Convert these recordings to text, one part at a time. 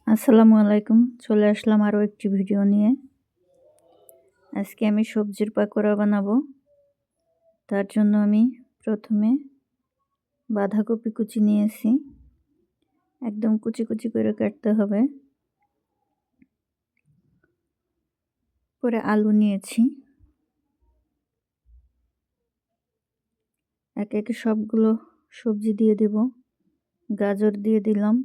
আসসালামু আলাইকুম। চলে আসলাম আরও একটি ভিডিও নিয়ে। আজকে আমি সবজির পাকোড়া বানাবো। তার জন্য আমি প্রথমে বাঁধাকপি কুচি নিয়েছি, একদম কুচি কুচি করে কাটতে হবে। পরে আলু নিয়েছি, একে একে সবগুলো সবজি দিয়ে দেব। গাজর দিয়ে দিলাম,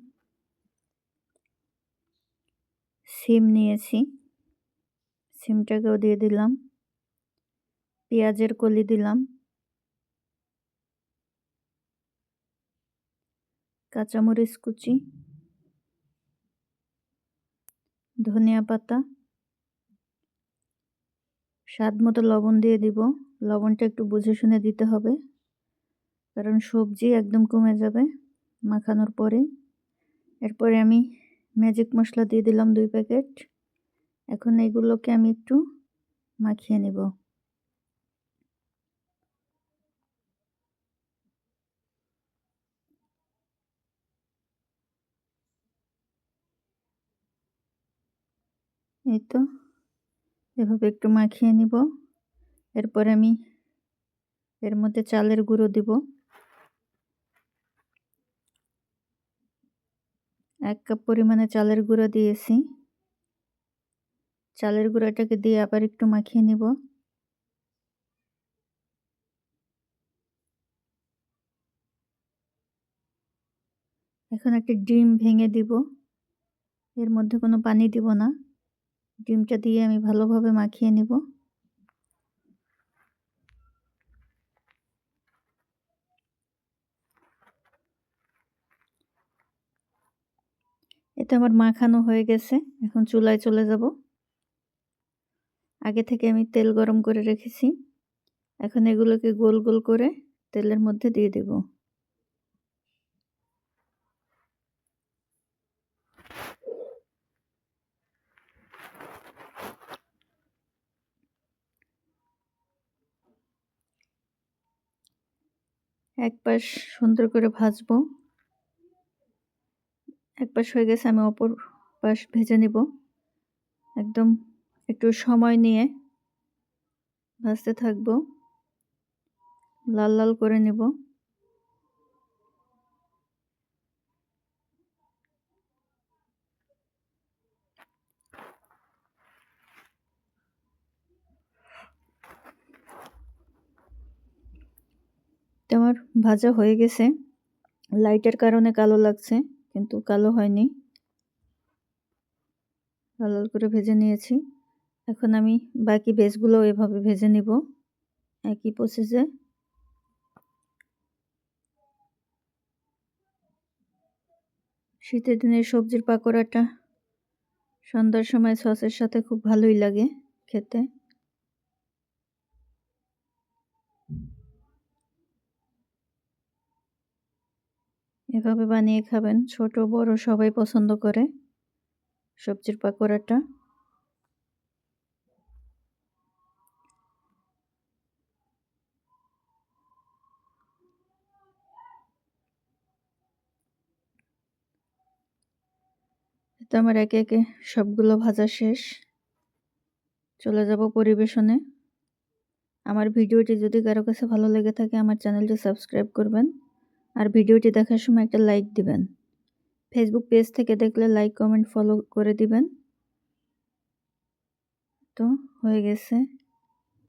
সিম নিয়েছি, সিমটাকেও দিয়ে দিলাম, পেঁয়াজের কলি দিলাম, কাঁচামরিচ কুচি, ধনিয়া পাতা, স্বাদ মতো লবণ দিয়ে দিব। লবণটা একটু বুঝে শুনে দিতে হবে, কারণ সবজি একদম কমে যাবে মাখানোর পরে। এরপরে আমি ম্যাজিক মশলা দিয়ে দিলাম 2 প্যাকেট। এখন এগুলোকে আমি একটু মাখিয়ে নেব। এই তো এভাবে একটু মাখিয়ে নিব। এরপরে আমি এর মধ্যে চালের গুঁড়ো দিব। 1 কাপ পরিমাণে চালের গুঁড়ো দিয়েছি। চালের গুঁড়োটাকে দিয়ে আবার একটু মাখিয়ে নিব। এখন একটা ডিম ভেঙে দিব। এর মধ্যে কোনো পানি দিব না। ডিমটা দিয়ে আমি ভালোভাবে মাখিয়ে নিব। এটা আমার মাখানো হয়ে গেছে। এখন চুলায় চলে যাব। আগে থেকে আমি তেল গরম করে রেখেছি। এখন এগুলোকে গোল গোল করে তেলের মধ্যে দিয়ে দেব। এক পাশ সুন্দর করে ভাজবো। এক পাশ হয়ে গেছে, আমি অপর পাশ ভেজে নেব। একদম একটু সময় নিয়ে ভাজতে থাকবো, লাল লাল করে নেব। তো আমার ভাজা হয়ে গেছে। লাইটের কারণে কালো লাগছে, কিন্তু কালো হয়নি। লাল লাল করে ভেজে নিয়েছি। এখন আমি বাকি বেসগুলো এভাবে ভেজে নিব একই প্রসেসে। শীতের দিনে সবজির পাকোড়াটা সন্ধ্যার সময় সসের সাথে খুব ভালোই লাগে খেতে। এভাবে বানিয়ে খাবেন, ছোট বড় সবাই পছন্দ করে সবজির পাকোড়াটা। তো আমার একে একে সবগুলো ভাজা শেষ। চলে যাব পরিবেশনে। আমার ভিডিওটি যদি কারো কাছে ভালো লেগে থাকে আমার চ্যানেলটি সাবস্ক্রাইব করবেন, আর ভিডিওটি দেখার সময় একটা লাইক দিবেন। ফেসবুক পেজ থেকে দেখলে লাইক কমেন্ট ফলো করে দিবেন। তো হয়ে গেছে।